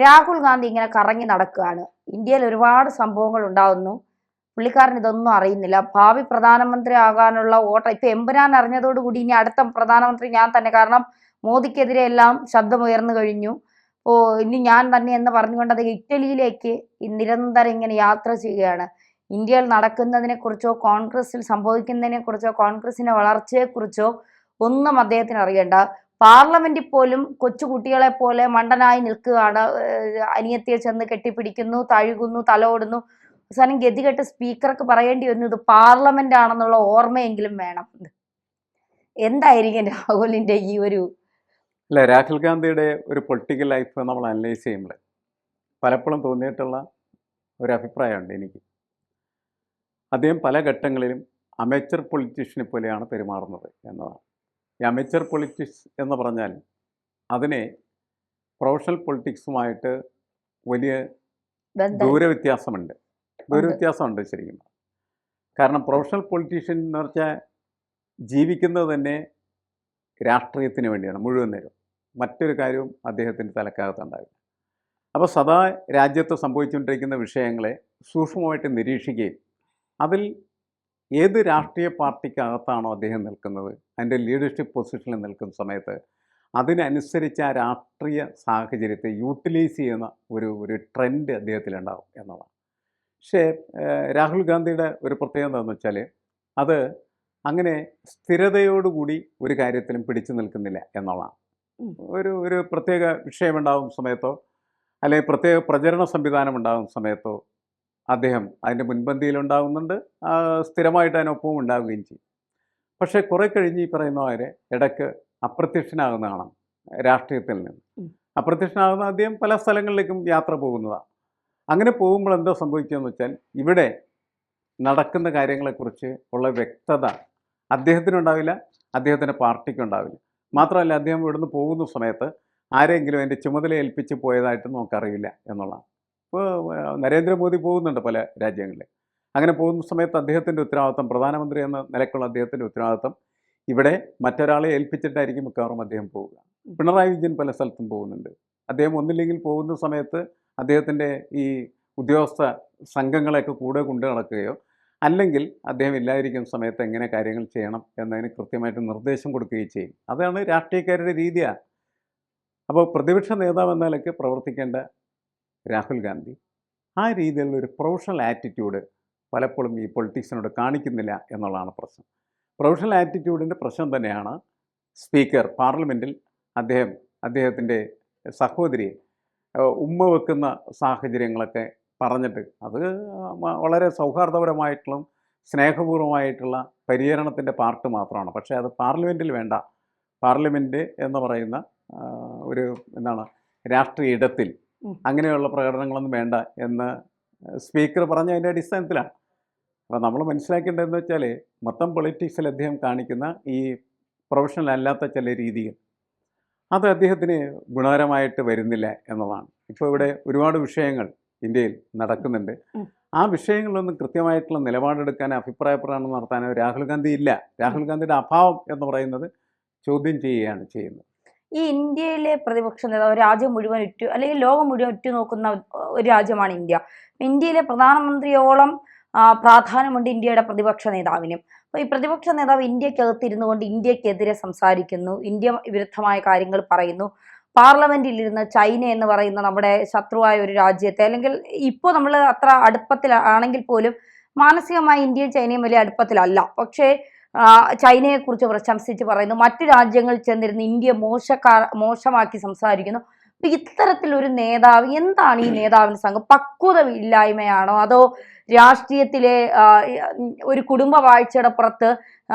രാഹുൽ ഗാന്ധി ഇങ്ങനെ കറങ്ങി നടക്കുകയാണ്. ഇന്ത്യയിൽ ഒരുപാട് സംഭവങ്ങൾ ഉണ്ടാകുന്നു. പുള്ളിക്കാരൻ ഇതൊന്നും അറിയുന്നില്ല. ഭാവി പ്രധാനമന്ത്രി ആകാനുള്ള വോട്ട് ഇപ്പൊ എമ്പുരാൻ അറിഞ്ഞതോടുകൂടി ഇനി അടുത്ത പ്രധാനമന്ത്രി ഞാൻ തന്നെ. കാരണം മോദിക്കെതിരെ എല്ലാം ശബ്ദമുയർന്നു കഴിഞ്ഞു. ഓ ഇനി ഞാൻ തന്നെ എന്ന് പറഞ്ഞുകൊണ്ട് അത് ഇറ്റലിയിലേക്ക് നിരന്തരം ഇങ്ങനെ യാത്ര ചെയ്യുകയാണ്. ഇന്ത്യയിൽ നടക്കുന്നതിനെ കുറിച്ചോ കോൺഗ്രസിൽ സംഭവിക്കുന്നതിനെ കുറിച്ചോ കോൺഗ്രസിന്റെ വളർച്ചയെക്കുറിച്ചോ ഒന്നും അദ്ദേഹത്തിന് അറിയണ്ട. പാർലമെന്റിൽ പോലും കൊച്ചുകുട്ടികളെ പോലെ മണ്ടനായി നിൽക്കുകയാണ്. അനിയത്തിയെ ചെന്ന് കെട്ടിപ്പിടിക്കുന്നു, തഴുകുന്നു, തലോടുന്നു. അവസാനം ഗതികെട്ട് സ്പീക്കർക്ക് പറയേണ്ടി വരുന്നു ഇത് പാർലമെന്റ് ആണെന്നുള്ള ഓർമ്മയെങ്കിലും വേണം. എന്തായിരിക്കും രാഹുലിന്റെ ഈ ഒരു അല്ല, രാഹുൽ ഗാന്ധിയുടെ ഒരു പൊളിറ്റിക്കൽ ലൈഫ് നമ്മൾ അനലൈസ് ചെയ്യുമ്പോൾ പലപ്പോഴും തോന്നിയിട്ടുള്ള ഒരു അഭിപ്രായമുണ്ട് എനിക്ക്. അദ്ദേഹം പല ഘട്ടങ്ങളിലും അമേച്ചർ പൊളിറ്റീഷ്യനെ പോലെയാണ് പെരുമാറുന്നത് എന്നതാണ്. ഈ അമേച്ചർ പൊളിറ്റിക്സ് എന്ന് പറഞ്ഞാൽ അതിനെ പ്രൊഫഷണൽ പൊളിറ്റിക്സുമായിട്ട് വലിയ ദൂരവ്യത്യാസമുണ്ട് ശരിക്കും. കാരണം പ്രൊഫഷണൽ പൊളിറ്റീഷ്യൻ എന്ന് വെച്ചാൽ ജീവിക്കുന്നത് തന്നെ രാഷ്ട്രീയത്തിന് വേണ്ടിയാണ് മുഴുവൻ നേരം. മറ്റൊരു കാര്യവും അദ്ദേഹത്തിൻ്റെ തലക്കകത്തുണ്ടാവില്ല. അപ്പോൾ സദാ രാജ്യത്ത് സംഭവിച്ചുകൊണ്ടിരിക്കുന്ന വിഷയങ്ങളെ സൂക്ഷ്മമായിട്ട് നിരീക്ഷിക്കുകയും അതിൽ ഏത് രാഷ്ട്രീയ പാർട്ടിക്കകത്താണോ അദ്ദേഹം നിൽക്കുന്നത്, അതിൻ്റെ ലീഡർഷിപ്പ് പൊസിഷനിൽ നിൽക്കുന്ന സമയത്ത് അതിനനുസരിച്ച് ആ രാഷ്ട്രീയ സാഹചര്യത്തെ യൂട്ടിലൈസ് ചെയ്യുന്ന ഒരു ട്രെൻഡ് അദ്ദേഹത്തിലുണ്ടാവും എന്നതാണ്. പക്ഷേ രാഹുൽ ഗാന്ധിയുടെ ഒരു പ്രത്യേകത എന്താണെന്ന് വെച്ചാൽ അത് അങ്ങനെ സ്ഥിരതയോടുകൂടി ഒരു കാര്യത്തിലും പിടിച്ചു നിൽക്കുന്നില്ല എന്നുള്ളതാണ്. ഒരു പ്രത്യേക വിഷയമുണ്ടാകുന്ന സമയത്തോ അല്ലെങ്കിൽ പ്രത്യേക പ്രചരണ സംവിധാനം ഉണ്ടാകുന്ന സമയത്തോ അദ്ദേഹം അതിൻ്റെ മുൻപന്തിയിലുണ്ടാകുന്നുണ്ട്, സ്ഥിരമായിട്ട് അതിനൊപ്പവും ഉണ്ടാവുകയും ചെയ്യും. പക്ഷേ കുറേ കഴിഞ്ഞ് ഈ പറയുന്നവരെ ഇടയ്ക്ക് അപ്രത്യക്ഷനാകുന്നതാണ് രാഷ്ട്രീയത്തിൽ നിന്ന്. അപ്രത്യക്ഷനാകുന്ന അദ്ദേഹം പല സ്ഥലങ്ങളിലേക്കും യാത്ര പോകുന്നതാണ്. അങ്ങനെ പോകുമ്പോൾ എന്താ സംഭവിക്കുകയെന്ന് വെച്ചാൽ ഇവിടെ നടക്കുന്ന കാര്യങ്ങളെക്കുറിച്ച് ഉള്ള വ്യക്തത അദ്ദേഹത്തിനുണ്ടാവില്ല, അദ്ദേഹത്തിൻ്റെ പാർട്ടിക്കുണ്ടാവില്ല. മാത്രമല്ല അദ്ദേഹം ഇവിടുന്ന് പോകുന്ന സമയത്ത് ആരെങ്കിലും അതിൻ്റെ ചുമതല ഏൽപ്പിച്ച് പോയതായിട്ട് നമുക്കറിയില്ല എന്നുള്ളതാണ്. ഇപ്പോൾ നരേന്ദ്രമോദി പോകുന്നുണ്ട് പല രാജ്യങ്ങളിൽ. അങ്ങനെ പോകുന്ന സമയത്ത് അദ്ദേഹത്തിൻ്റെ ഉത്തരവാദിത്വം, പ്രധാനമന്ത്രി എന്ന നിലയ്ക്കുള്ള അദ്ദേഹത്തിൻ്റെ ഉത്തരവാദിത്വം ഇവിടെ മറ്റൊരാളെ ഏൽപ്പിച്ചിട്ടായിരിക്കും മിക്കവാറും അദ്ദേഹം പോവുക. പിണറായി വിജയൻ പല സ്ഥലത്തും പോകുന്നുണ്ട്. അദ്ദേഹം ഒന്നില്ലെങ്കിൽ പോകുന്ന സമയത്ത് അദ്ദേഹത്തിൻ്റെ ഈ ഉദ്യോഗസ്ഥ സംഘങ്ങളെയൊക്കെ കൂടെ കൊണ്ടു നടക്കുകയോ അല്ലെങ്കിൽ അദ്ദേഹം ഇല്ലാതിരിക്കുന്ന സമയത്ത് എങ്ങനെ കാര്യങ്ങൾ ചെയ്യണം എന്നതിന് കൃത്യമായിട്ട് നിർദ്ദേശം കൊടുക്കുകയും ചെയ്യും. അതാണ് രാഷ്ട്രീയക്കാരുടെ രീതിയാണ്. അപ്പോൾ പ്രതിപക്ഷ നേതാവ് എന്ന നിലയ്ക്ക് പ്രവർത്തിക്കേണ്ട രാഹുൽ ഗാന്ധി ആ രീതിയിലുള്ള ഒരു പ്രൊഫഷണൽ ആറ്റിറ്റ്യൂഡ് പലപ്പോഴും ഈ പൊളിറ്റിക്സിനോട് കാണിക്കുന്നില്ല എന്നുള്ളതാണ് പ്രശ്നം. പ്രൊഫഷണൽ ആറ്റിറ്റ്യൂഡിൻ്റെ പ്രശ്നം തന്നെയാണ് സ്പീക്കർ പാർലമെൻറ്റിൽ അദ്ദേഹത്തിൻ്റെ സഹോദരിയെ ഉമ്മ വെക്കുന്ന സാഹചര്യങ്ങളൊക്കെ പറഞ്ഞിട്ട് അത് വളരെ സൗഹാർദ്ദപരമായിട്ടുള്ള സ്നേഹപൂർവ്വമായിട്ടുള്ള പരിചരണത്തിൻ്റെ പാർട്ട് മാത്രമാണ്. പക്ഷേ അത് പാർലമെൻറ്റിൽ വേണ്ട. പാർലമെൻറ്റ് എന്ന് പറയുന്ന രാഷ്ട്രീയ ഇടത്തിൽ അങ്ങനെയുള്ള പ്രകടനങ്ങളൊന്നും വേണ്ട എന്ന് സ്പീക്കർ പറഞ്ഞതിൻ്റെ അടിസ്ഥാനത്തിലാണ്. അപ്പോൾ നമ്മൾ മനസ്സിലാക്കേണ്ടതെന്ന് വെച്ചാൽ മൊത്തം പൊളിറ്റിക്സിൽ അദ്ദേഹം കാണിക്കുന്ന ഈ പ്രൊഫഷണൽ അല്ലാത്ത ചില രീതികൾ അത് അദ്ദേഹത്തിന് ഗുണകരമായിട്ട് വരുന്നില്ല എന്നുള്ളതാണ്. ഇപ്പോൾ ഇവിടെ ഒരുപാട് വിഷയങ്ങൾ ഇന്ത്യയിൽ നടക്കുന്നുണ്ട്. ആ വിഷയങ്ങളൊന്നും കൃത്യമായിട്ടുള്ള നിലപാടെടുക്കാൻ, അഭിപ്രായ പ്രകടനം നടത്താനോ രാഹുൽ ഗാന്ധി ഇല്ല. രാഹുൽ ഗാന്ധിയുടെ അഭാവം എന്ന് പറയുന്നത് ചോദ്യം ചെയ്യുകയാണ് ചെയ്യുന്നത്. ഈ ഇന്ത്യയിലെ പ്രതിപക്ഷ നേതാവ് രാജ്യം മുഴുവൻ അല്ലെങ്കിൽ ലോകം മുഴുവൻ ഉറ്റുനോക്കുന്ന ഒരു രാജ്യമാണ് ഇന്ത്യ. ഇന്ത്യയിലെ പ്രധാനമന്ത്രിയോളം പ്രാധാന്യമുണ്ട് ഇന്ത്യയുടെ പ്രതിപക്ഷ നേതാവിനും. അപ്പോൾ ഈ പ്രതിപക്ഷ നേതാവ് ഇന്ത്യക്കകത്തിരുന്നു കൊണ്ട് ഇന്ത്യക്കെതിരെ സംസാരിക്കുന്നു, ഇന്ത്യ വിരുദ്ധമായ കാര്യങ്ങൾ പറയുന്നു. പാർലമെന്റിൽ ഇരുന്ന് ചൈന എന്ന് പറയുന്ന നമ്മുടെ ശത്രുവായ ഒരു രാജ്യത്തെ, അല്ലെങ്കിൽ ഇപ്പോൾ നമ്മൾ അത്ര അടുപ്പത്തിലാണെങ്കിൽ പോലും മാനസികമായി ഇന്ത്യയും ചൈനയും വലിയ അടുപ്പത്തിലല്ല. പക്ഷേ ചൈനയെക്കുറിച്ച് പ്രശംസിച്ച് പറയുന്നു, മറ്റു രാജ്യങ്ങളിൽ ചെന്നിരുന്ന് ഇന്ത്യ മോശമാക്കി സംസാരിക്കുന്നു. അപ്പൊ ഇത്തരത്തിലൊരു നേതാവ്, എന്താണ് ഈ നേതാവിന് സംഘം? പക്വത ഇല്ലായ്മയാണോ, അതോ രാഷ്ട്രീയത്തിലെ ഒരു കുടുംബ വാഴ്ചയുടെ പുറത്ത്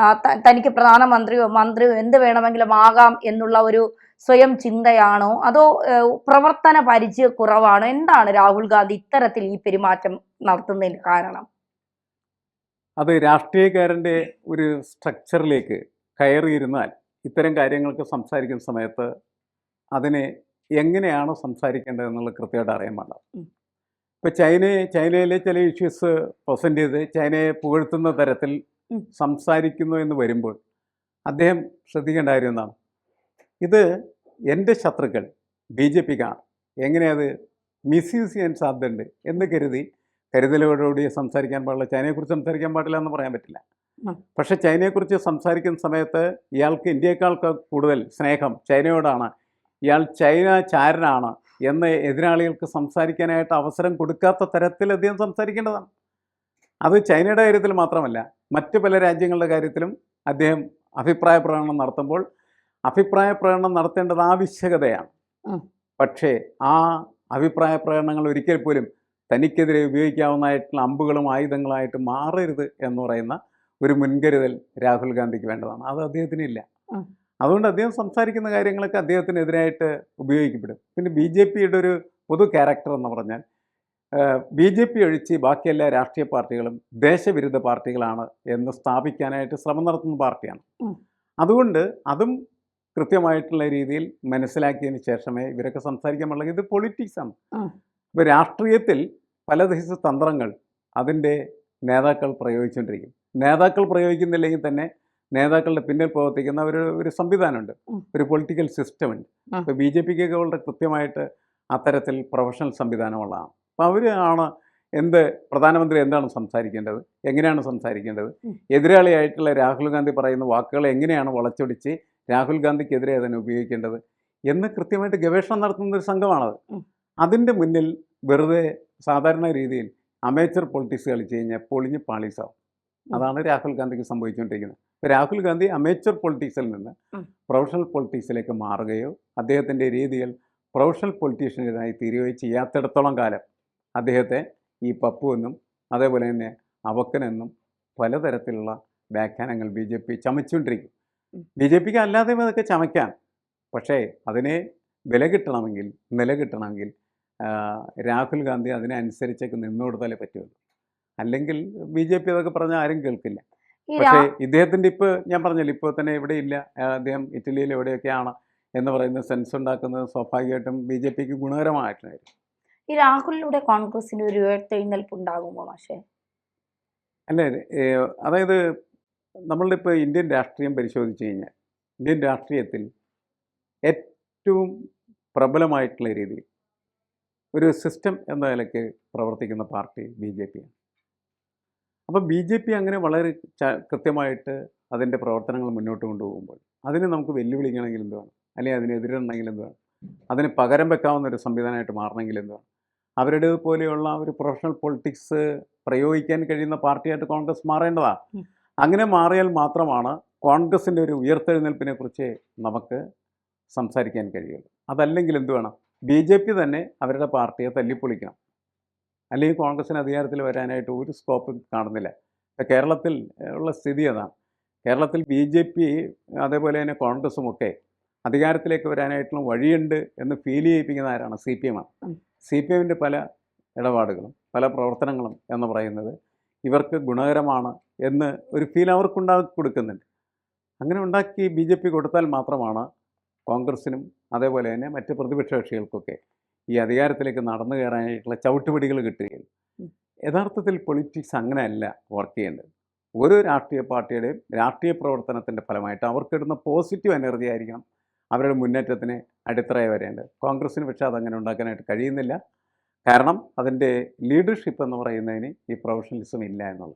തനിക്ക് പ്രധാനമന്ത്രിയോ മന്ത്രിയോ എന്ത് വേണമെങ്കിലും ആകാം എന്നുള്ള ഒരു സ്വയം ചിന്തയാണോ, അതോ പ്രവർത്തന പരിചയക്കുറവാണോ? എന്താണ് രാഹുൽ ഗാന്ധി ഇത്തരത്തിൽ ഈ പെരുമാറ്റം നടത്തുന്നതിന് കാരണം? അത് രാഷ്ട്രീയക്കാരൻ്റെ ഒരു സ്ട്രക്ചറിലേക്ക് കയറിയിരുന്നാൽ ഇത്തരം കാര്യങ്ങൾക്ക് സംസാരിക്കുന്ന സമയത്ത് അതിനെ എങ്ങനെയാണോ സംസാരിക്കേണ്ടതെന്നുള്ളത് കൃത്യമായിട്ട് അറിയാൻ പാടില്ല. ഇപ്പോൾ ചൈനയിലെ ചില ഇഷ്യൂസ് പ്രസൻറ്റ് ചെയ്ത് ചൈനയെ പുകഴ്ത്തുന്ന തരത്തിൽ സംസാരിക്കുന്നു എന്ന് വരുമ്പോൾ അദ്ദേഹം ശ്രദ്ധിക്കേണ്ട കാര്യം എന്താണ്? ഇത് എൻ്റെ ശത്രുക്കൾ BJPക്കാണ്, എങ്ങനെയത് മിസ്യൂസ് ചെയ്യാൻ സാധ്യതയുണ്ട് എന്ന് കരുതലോടുകൂടി സംസാരിക്കാൻ പാടില്ല. ചൈനയെക്കുറിച്ച് സംസാരിക്കാൻ പാടില്ല എന്ന് പറയാൻ പറ്റില്ല. പക്ഷേ ചൈനയെക്കുറിച്ച് സംസാരിക്കുന്ന സമയത്ത് ഇയാൾക്ക് ഇന്ത്യയെക്കാൾ കൂടുതൽ സ്നേഹം ചൈനയോടാണ്, ഇയാൾ ചൈന ചാരനാണ് എന്ന് എതിരാളികൾക്ക് സംസാരിക്കാനായിട്ട് അവസരം കൊടുക്കാത്ത തരത്തിൽ അദ്ദേഹം സംസാരിക്കേണ്ടതാണ്. അത് ചൈനയുടെ കാര്യത്തിൽ മാത്രമല്ല, മറ്റ് പല രാജ്യങ്ങളുടെ കാര്യത്തിലും അദ്ദേഹം അഭിപ്രായ പ്രകടനം നടത്തുമ്പോൾ അഭിപ്രായ പ്രകടനം നടത്തേണ്ടത് ആവശ്യകതയാണ്. പക്ഷേ ആ അഭിപ്രായ പ്രകടനങ്ങൾ ഒരിക്കൽ പോലും തനിക്കെതിരെ ഉപയോഗിക്കാവുന്നതായിട്ടുള്ള അമ്പുകളും ആയുധങ്ങളായിട്ട് മാറരുത് എന്ന് പറയുന്ന ഒരു മുൻകരുതൽ രാഹുൽ ഗാന്ധിക്ക് വേണ്ടതാണ്. അത് അദ്ദേഹത്തിനില്ല. അതുകൊണ്ട് അദ്ദേഹം സംസാരിക്കുന്ന കാര്യങ്ങളൊക്കെ അദ്ദേഹത്തിനെതിരായിട്ട് ഉപയോഗിക്കപ്പെടും. പിന്നെ ബി ജെ പിയുടെ ഒരു പൊതു ക്യാരക്ടർ എന്ന് പറഞ്ഞാൽ ബി ജെ പി ഒഴിച്ച് ബാക്കി എല്ലാ രാഷ്ട്രീയ പാർട്ടികളും ദേശവിരുദ്ധ പാർട്ടികളാണ് എന്ന് സ്ഥാപിക്കാനായിട്ട് ശ്രമം നടത്തുന്ന പാർട്ടിയാണ്. അതുകൊണ്ട് അതും കൃത്യമായിട്ടുള്ള രീതിയിൽ മനസ്സിലാക്കിയതിന് ശേഷമേ ഇവരൊക്കെ സംസാരിക്കാൻ പാടുള്ളൂ. ഇത് പൊളിറ്റിക്സാണ്. ഇപ്പോൾ രാഷ്ട്രീയത്തിൽ പല ദിവസ തന്ത്രങ്ങൾ അതിൻ്റെ നേതാക്കൾ പ്രയോഗിച്ചുകൊണ്ടിരിക്കും. നേതാക്കൾ പ്രയോഗിക്കുന്നില്ലെങ്കിൽ തന്നെ നേതാക്കളുടെ പിന്നിൽ പ്രവർത്തിക്കുന്ന ഒരു സംവിധാനമുണ്ട്, ഒരു പൊളിറ്റിക്കൽ സിസ്റ്റമുണ്ട്. ഇപ്പോൾ ബി ജെ പിക്കൊക്കെ വളരെ കൃത്യമായിട്ട് അത്തരത്തിൽ പ്രൊഫഷണൽ സംവിധാനമുള്ളതാണ്. അപ്പോൾ അവർ പ്രധാനമന്ത്രി എന്താണ് സംസാരിക്കേണ്ടത്, എങ്ങനെയാണ് സംസാരിക്കേണ്ടത്, എതിരാളിയായിട്ടുള്ള രാഹുൽ ഗാന്ധി പറയുന്ന വാക്കുകൾ എങ്ങനെയാണ് വളച്ചൊടിച്ച് രാഹുൽ ഗാന്ധിക്കെതിരെ അതിനെ ഉപയോഗിക്കേണ്ടത് എന്ന് കൃത്യമായിട്ട് ഗവേഷണം നടത്തുന്ന ഒരു സംഘമാണത്. അതിൻ്റെ മുന്നിൽ വെറുതെ സാധാരണ രീതിയിൽ അമേച്ചർ പൊളിറ്റിക്സ് കളിച്ച് കഴിഞ്ഞാൽ പൊളിഞ്ഞ് പാളീസാവും. അതാണ് രാഹുൽ ഗാന്ധിക്ക് സംഭവിച്ചുകൊണ്ടിരിക്കുന്നത്. രാഹുൽ ഗാന്ധി അമേച്ചർ പൊളിറ്റിക്സിൽ നിന്ന് പ്രൊഫഷണൽ പൊളിറ്റിക്സിലേക്ക് മാറുകയോ അദ്ദേഹത്തിൻ്റെ രീതികൾ പ്രൊഫഷണൽ പൊളിറ്റീഷ്യനായി തീരുകയോ ചെയ്യാത്തിടത്തോളം കാലം അദ്ദേഹത്തെ ഈ പപ്പു എന്നും അതേപോലെ തന്നെ അവക്കനെന്നും പലതരത്തിലുള്ള വ്യാഖ്യാനങ്ങൾ ബി ജെ പി ചമച്ചുകൊണ്ടിരിക്കും. ബി ജെ പിക്ക് അല്ലാതെ അതൊക്കെ ചമയ്ക്കാം. പക്ഷേ അതിനെ നിലകിട്ടണമെങ്കിൽ രാഹുൽ ഗാന്ധി അതിനനുസരിച്ചൊക്കെ നിന്നു കൊടുത്താലേ പറ്റുള്ളൂ. അല്ലെങ്കിൽ ബി ജെ പി അതൊക്കെ പറഞ്ഞാൽ ആരും കേൾക്കില്ല. പക്ഷേ ഇദ്ദേഹത്തിൻ്റെ ഇപ്പോൾ ഞാൻ പറഞ്ഞല്ലോ, ഇപ്പോൾ തന്നെ ഇവിടെ ഇല്ല, അദ്ദേഹം ഇറ്റലിയിൽ എവിടെയൊക്കെയാണ് എന്ന് പറയുന്ന സെൻസ് ഉണ്ടാക്കുന്നത് സ്വാഭാവികമായിട്ടും ബി ജെ പിക്ക് ഗുണകരമായിട്ടുണ്ടായിരുന്നു. ഈ രാഹുലിലൂടെ കോൺഗ്രസിന് ഒരു ഉയർത്തെഴുന്നേൽപ്പ് ഉണ്ടാകുമോ പക്ഷേ? അല്ലേ, അതായത് നമ്മളുടെ ഇപ്പോൾ ഇന്ത്യൻ രാഷ്ട്രീയം പരിശോധിച്ച് കഴിഞ്ഞാൽ ഇന്ത്യൻ രാഷ്ട്രീയത്തിൽ ഏറ്റവും പ്രബലമായിട്ടുള്ള രീതിയിൽ ഒരു സിസ്റ്റം എന്ന നിലയ്ക്ക് പ്രവർത്തിക്കുന്ന പാർട്ടി ബി ജെ പിയാണ്. അപ്പോൾ ബി ജെ പി അങ്ങനെ വളരെ കൃത്യമായിട്ട് അതിൻ്റെ പ്രവർത്തനങ്ങൾ മുന്നോട്ട് കൊണ്ടുപോകുമ്പോൾ അതിനെ നമുക്ക് വെല്ലുവിളിക്കണമെങ്കിൽ എന്ത് വേണം, അല്ലെങ്കിൽ അതിനെതിരിടണമെങ്കിൽ എന്ത് വേണം, അതിന് പകരം വെക്കാവുന്ന ഒരു സംവിധാനമായിട്ട് മാറണമെങ്കിൽ എന്ത് വേണം, അവരുടെ പോലെയുള്ള ഒരു പ്രൊഫഷണൽ പൊളിറ്റിക്സ് പ്രയോഗിക്കാൻ കഴിയുന്ന പാർട്ടിയായിട്ട് കോൺഗ്രസ് മാറേണ്ടതാണ്. അങ്ങനെ മാറിയാൽ മാത്രമാണ് കോൺഗ്രസിൻ്റെ ഒരു ഉയർത്തെഴുന്നേൽപ്പിനെ കുറിച്ച് നമുക്ക് സംസാരിക്കാൻ കഴിയുള്ളൂ. അതല്ലെങ്കിൽ എന്ത് വേണം, ബി ജെ പി തന്നെ അവരുടെ പാർട്ടിയെ തല്ലിപ്പൊളിക്കണം. അല്ലെങ്കിൽ കോൺഗ്രസിന് അധികാരത്തിൽ വരാനായിട്ട് ഒരു സ്കോപ്പ് കാണുന്നില്ല. കേരളത്തിൽ ഉള്ള സ്ഥിതി അതാണ്. കേരളത്തിൽ ബി ജെ പി അതേപോലെ തന്നെ കോൺഗ്രസുമൊക്കെ അധികാരത്തിലേക്ക് വരാനായിട്ടുള്ള വഴിയുണ്ട് എന്ന് ഫീൽ ചെയ്യിപ്പിക്കുന്ന ആരാണ്? സി പി എമ്മാണ്. സി പി എമ്മിൻ്റെ പല ഇടപാടുകളും പല പ്രവർത്തനങ്ങളും എന്ന് പറയുന്നത് ഇവർക്ക് ഗുണകരമാണ് എന്ന് ഒരു ഫീൽ അവർക്കുണ്ടാക്കി കൊടുക്കുന്നുണ്ട്. അങ്ങനെ ഉണ്ടാക്കി ബി ജെ പി കൊടുത്താൽ മാത്രമാണ് കോൺഗ്രസിനും അതേപോലെ തന്നെ മറ്റ് പ്രതിപക്ഷ കക്ഷികൾക്കൊക്കെ ഈ അധികാരത്തിലേക്ക് നടന്നു കയറാനായിട്ടുള്ള ചവിട്ടുപടികൾ കിട്ടുകയുള്ളൂ. യഥാർത്ഥത്തിൽ പൊളിറ്റിക്സ് അങ്ങനെയല്ല വർക്ക് ചെയ്യേണ്ടത്. ഓരോ രാഷ്ട്രീയ പാർട്ടിയുടെയും രാഷ്ട്രീയ പ്രവർത്തനത്തിൻ്റെ ഫലമായിട്ട് അവർക്കിടുന്ന പോസിറ്റീവ് എനർജി ആയിരിക്കണം അവരുടെ മുന്നേറ്റത്തിന് അടിത്തറയായി വരേണ്ടത്. കോൺഗ്രസ്സിന് പക്ഷേ അതങ്ങനെ ഉണ്ടാക്കാനായിട്ട് കഴിയുന്നില്ല. കാരണം അതിൻ്റെ ലീഡർഷിപ്പ് എന്ന് പറയുന്നതിന് ഈ പ്രൊഫഷണലിസം ഇല്ല എന്നുള്ള